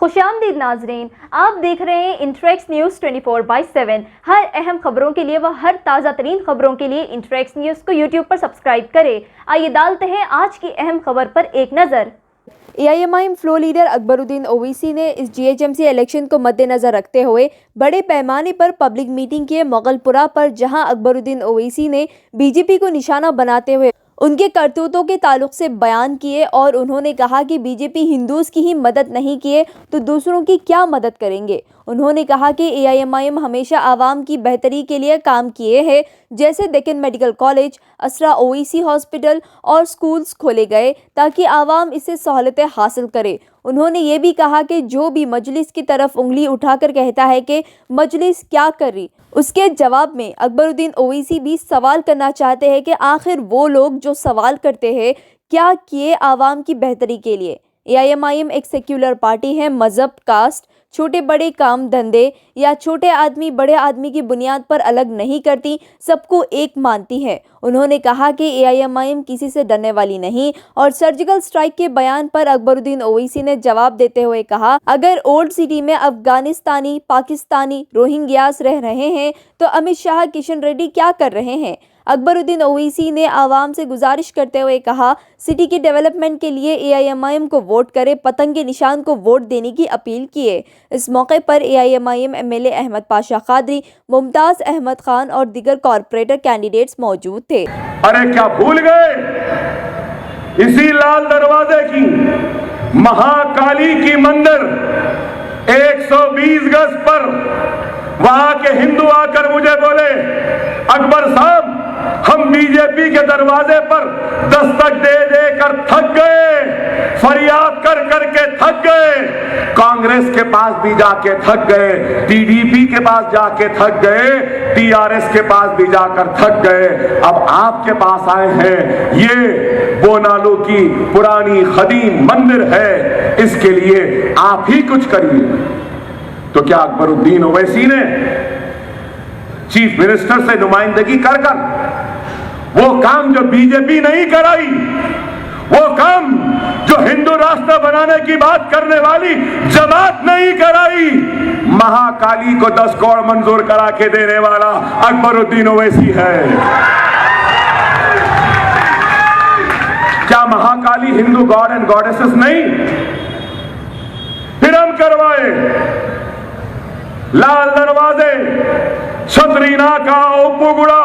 खुशामदीद नाजरीन, आप देख रहे हैं इंटरेक्स न्यूज़ 24/7। हर अहम खबरों के लिए व हर ताज़ा तरीन खबरों के लिए इंटरेक्स न्यूज़ को यूट्यूब पर सब्सक्राइब करें। आइए डालते हैं आज की अहम खबर पर एक नज़र। AIMIM floor leader Akbaruddin Owaisi ने इस GHMC इलेक्शन को मद्देनजर रखते हुए बड़े पैमाने पर पब्लिक मीटिंग किए मोगलपुरा पर, जहां अकबरुद्दीन ओवैसी ने BJP को निशाना बनाते हुए उनके करतूतों के ताल्लुक से बयान किए और उन्होंने कहा कि BJP हिंदूज़ की ही मदद नहीं किए तो दूसरों की क्या मदद करेंगे। उन्होंने कहा कि AIMIM हमेशा आवाम की बेहतरी के लिए काम किए हैं, जैसे डेक्कन मेडिकल कॉलेज, असरा ओवैसी हॉस्पिटल और स्कूल्स खोले गए ताकि आवाम इससे सहूलतें हासिल करे। उन्होंने ये भी कहा कि जो भी मजलिस की तरफ उंगली उठाकर कहता है कि मजलिस क्या कर रही, उसके जवाब में अकबरुद्दीन ओवैसी भी सवाल करना चाहते हैं कि आखिर वो लोग जो सवाल करते हैं क्या किए आवाम की बेहतरी के लिए। AIMIM एक सेक्युलर पार्टी है, मज़हब, कास्ट, छोटे बड़े काम धंधे या छोटे आदमी बड़े आदमी की बुनियाद पर अलग नहीं करती, सबको एक मानती है। उन्होंने कहा कि AIMIM किसी से डरने वाली नहीं। और सर्जिकल स्ट्राइक के बयान पर अकबरुद्दीन ओवैसी ने जवाब देते हुए कहा, अगर ओल्ड सिटी में अफगानिस्तानी, पाकिस्तानी, रोहिंग्यास रह रहे हैं तो अमित शाह, किशन रेड्डी क्या कर रहे हैं। अकबरुद्दीन ओवैसी ने आवाम से गुजारिश करते हुए कहा, सिटी के डेवलपमेंट के लिए AIMIM को वोट करें, पतंग के निशान को वोट देने की अपील किए। इस मौके पर AIMIM MLA अहमद पाशा कादरी, मुमताज अहमद खान और दीगर कॉर्पोरेटर कैंडिडेट्स मौजूद थे। अरे क्या भूल गए, इसी लाल दरवाजे की महाकाली की मंदिर 120 गज पर वहां के हिंदू आकर मुझे बोले, अकबर साहब हम BJP के दरवाजे पर दस्तक दे दे कर थक गए, फरियाद कर कर के थक गए, कांग्रेस के पास भी जाके थक गए, TDP के पास जाके थक गए, TRS के पास भी जाकर थक गए, अब आपके पास आए हैं। ये बोनालू की पुरानी खदीम मंदिर है, इसके लिए आप ही कुछ करिए। तो क्या अकबरुद्दीन ओवैसी ने चीफ मिनिस्टर से नुमाइंदगी कर वो काम जो BJP नहीं कराई, वो काम जो हिंदू राष्ट्र बनाने की बात करने वाली जमात नहीं कराई, महाकाली को 10 करोड़ मंजूर करा के देने वाला अकबरुद्दीन ओवैसी है। क्या Mahakali Hindu God and goddesses नहीं? फिर हम करवाए लाल दरवाजे, छतरी नाका, ओपुगुड़ा,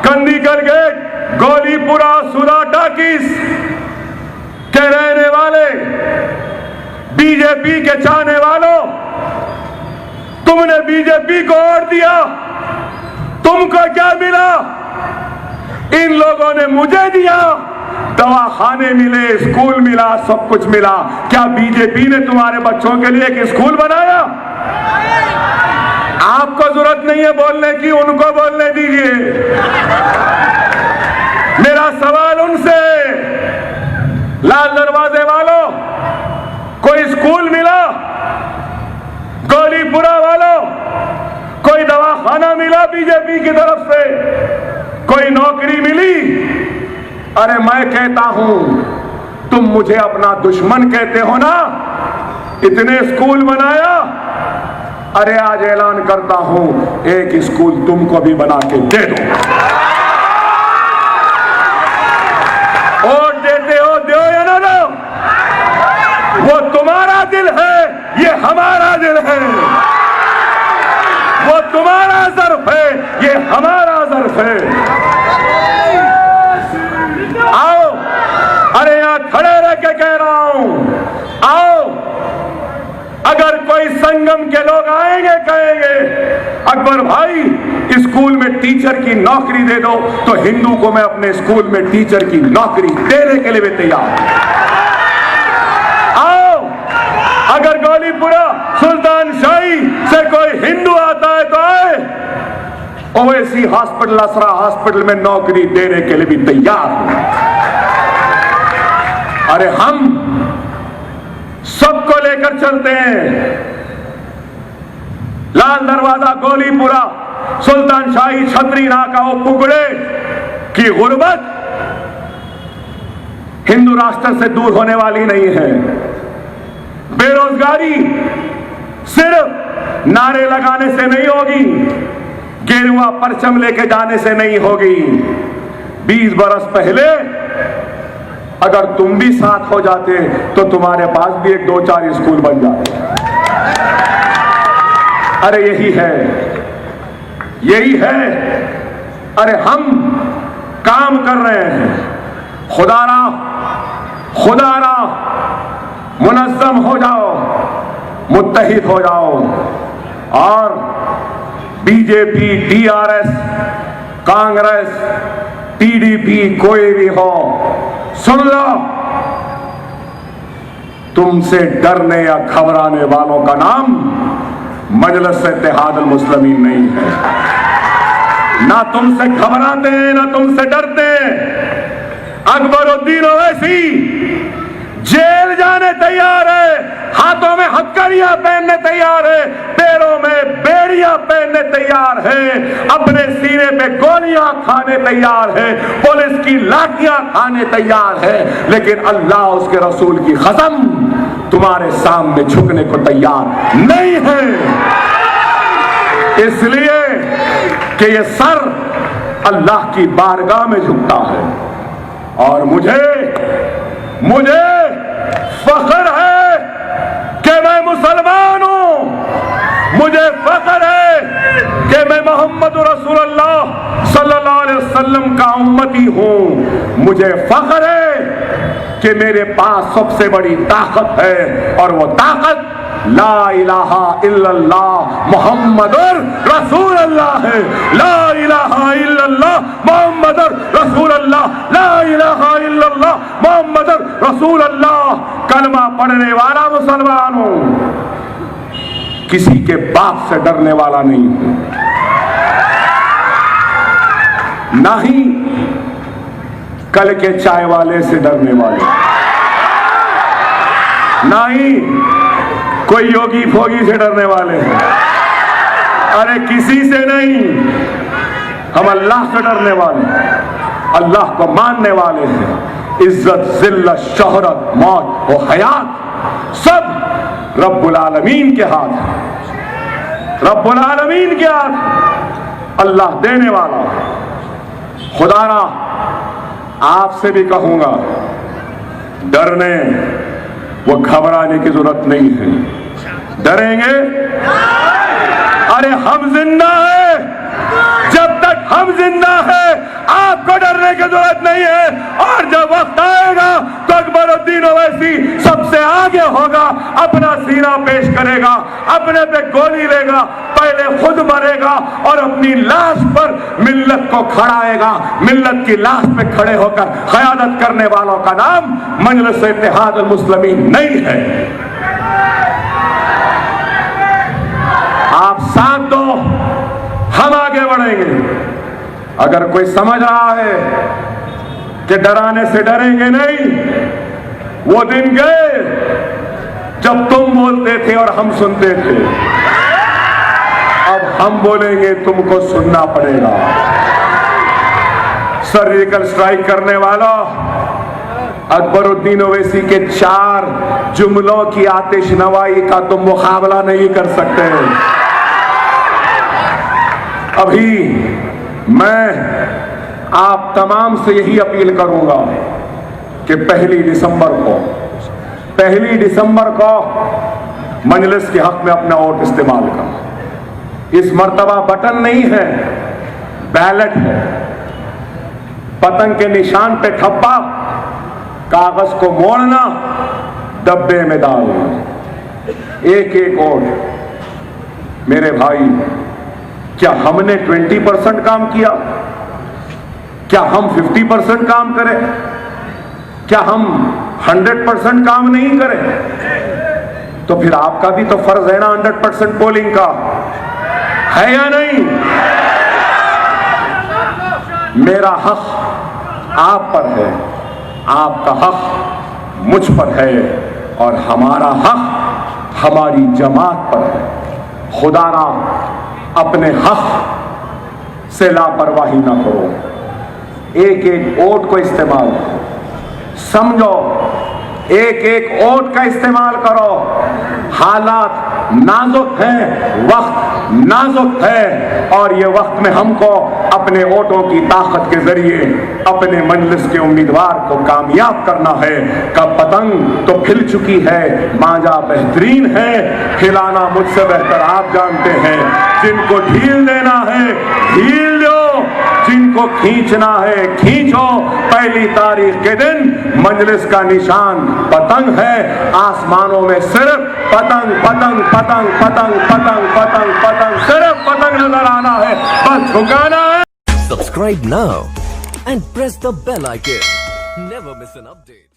कंदीकर गेट, गोलीपुरा, सुधा टाकिस के रहने वाले BJP के चाहने वालों, तुमने BJP को वोट दिया, तुमको क्या मिला? इन लोगों ने मुझे दिया, दवाखाने मिले, स्कूल मिला, सब कुछ मिला। क्या BJP ने तुम्हारे बच्चों के लिए एक स्कूल बनाया? आपको जरूरत नहीं है बोलने की, उनको बोलने दीजिए। मेरा सवाल उनसे, लाल दरवाजे वालों, कोई स्कूल मिला? गोलीपुरा वालों, कोई दवाखाना मिला BJP की तरफ से? कोई नौकरी मिली? अरे मैं कहता हूं, तुम मुझे अपना दुश्मन कहते हो ना, इतने स्कूल बनाया, अरे आज ऐलान करता हूं, एक स्कूल तुमको भी बना के दे दो। वोट देते हो, दो या ना दो, वो तुम्हारा दिल है, ये हमारा दिल है। वो तुम्हारा ज़र्फ है, ये हमारा ज़र्फ है। आओ, अरे यहां खड़े रह के कह रहा हूं, आओ, अगर कोई संगम के लोग आएंगे कहेंगे, अकबर भाई स्कूल में टीचर की नौकरी दे दो, तो हिंदू को मैं अपने स्कूल में टीचर की नौकरी देने के लिए भी तैयार। आओ, अगर गोलीपुरा, सुल्तान शाही से कोई हिंदू आता है तो आए, ओवैसी हॉस्पिटल, असरा हॉस्पिटल में नौकरी देने के लिए भी तैयार। अरे हम सबको लेकर चलते हैं। लाल दरवाजा, गोलीपुरा, सुल्तान शाही, छतरी नाका, ओपुगुड़े की गुर्बत हिंदू राष्ट्र से दूर होने वाली नहीं है। बेरोजगारी सिर्फ नारे लगाने से नहीं होगी, गेरुआ परचम लेके जाने से नहीं होगी। 20 बरस पहले अगर तुम भी साथ हो जाते तो तुम्हारे पास भी 1-2-4 स्कूल बन जाते। अरे यही है। अरे हम काम कर रहे हैं, खुदारा मुनज़्ज़म हो जाओ, मुत्तहिद हो जाओ और बीजेपी, टीआरएस, कांग्रेस, टीडीपी कोई भी हो, सुन लो, तुमसे डरने या घबराने वालों का नाम मजलिस इत्तेहादुल मुस्लिमीन नहीं है। ना तुमसे घबराते हैं, ना तुमसे डरते हैं। अकबरुद्दीन ओवैसी जेल जाने तैयार है, हाथों में हथकड़ियां पहनने तैयार है, पैरों में बेड़ियां पहनने तैयार है, अपने सीने पे गोलियां खाने तैयार है, पुलिस की लाठियां खाने तैयार है, लेकिन अल्लाह उसके रसूल की कसम तुम्हारे सामने झुकने को तैयार नहीं है। इसलिए कि ये सर अल्लाह की बारगाह में झुकता है और मुझे फख्र है कि मैं मुसलमान हूं, मुझे फख्र है कि मैं मोहम्मद रसूलुल्लाह सल्लल्लाहु अलैहि वसल्लम का उम्मती हूं, मुझे फख्र है कि मेरे पास सबसे बड़ी ताकत है और वो ताकत ला इलाहा इल्लल्लाह मुहम्मदुर रसूलुल्लाह है। ला इलाहा इल्लल्लाह मुहम्मदुर रसूलुल्लाह, ला इलाहा इल्लल्लाह मुहम्मदुर रसूलुल्लाह। कलमा पढ़ने वाला मुसलमान हूं, किसी के बाप से डरने वाला नहीं हूं, ना ही कल के चाय वाले से डरने वाले, ना ही कोई योगी फोगी से डरने वाले हैं। अरे किसी से नहीं, हम अल्लाह से डरने वाले हैं, अल्लाह को मानने वाले हैं। इज्जत, जिल्लत, शोहरत, मौत और हयात सब रब्बुल आलमीन के हाथ है, रब्बुल आलमीन के हाथ, अल्लाह देने वाला। खुदारा आपसे भी कहूंगा, डरने वो घबराने की जरूरत नहीं है। डरेंगे? अरे हम जिंदा है, जब तक हम जिंदा है आपको डरने की जरूरत नहीं है, और जब वक्त आएगा तो अकबरुद्दीन ओवैसी सबसे आगे होगा, अपना सीना पेश करेगा, अपने पे गोली लेगा, पहले खुद मरेगा और अपनी लाश पर मिल्लत को खड़ाएगा। मिल्लत की लाश पे खड़े होकर क़यादत करने वालों का नाम मजलिस इत्तेहादुल मुस्लिमीन नहीं है। आप साथ दो, हम आगे बढ़ेंगे। अगर कोई समझ रहा है कि डराने से डरेंगे नहीं, वो दिन गए जब तुम बोलते थे और हम सुनते थे। अब हम बोलेंगे, तुमको सुनना पड़ेगा। सर्जिकल स्ट्राइक करने वाला अकबरुद्दीन ओवैसी के 4 जुमलों की आतिश नवाई का तुम मुकाबला नहीं कर सकते। अभी मैं आप तमाम से यही अपील करूंगा कि 1 दिसंबर को मजलिस के हक में अपना वोट इस्तेमाल करो। इस मर्तबा बटन नहीं है, बैलेट है। पतंग के निशान पे ठप्पा, कागज को मोड़ना, डब्बे में डालना, एक एक वोट। मेरे भाई, क्या हमने 20% काम किया? क्या हम 50% काम करें? क्या हम 100% काम नहीं करें? तो फिर आपका भी तो फर्ज है ना 100% पोलिंग का, है या नहीं? मेरा हक आप पर है, आपका हक मुझ पर है, और हमारा हक हमारी जमात पर है। खुदारा अपने हक से लापरवाही ना करो, एक एक वोट को इस्तेमाल करो, समझो, एक एक वोट का इस्तेमाल करो। हालात नाजुक हैं, वक्त नाजुक है और ये वक्त में हमको अपने वोटों की ताकत के जरिए अपने मजलिस के उम्मीदवार को कामयाब करना है। कब पतंग तो खिल चुकी है, मांझा बेहतरीन है, खिलाना मुझसे बेहतर आप जानते हैं। जिनको ढील देना है ढील दो, जिनको खींचना है खींचो। पहली तारीख के दिन मजलिस का निशान पतंग है, आसमानों में सिर्फ पतंग पतंग पतंग पतंग पतंग पतंग पतंग, सिर्फ पतंग नजर आना है, बस झुकाना है। Subscribe now and press the bell icon. Never miss an update.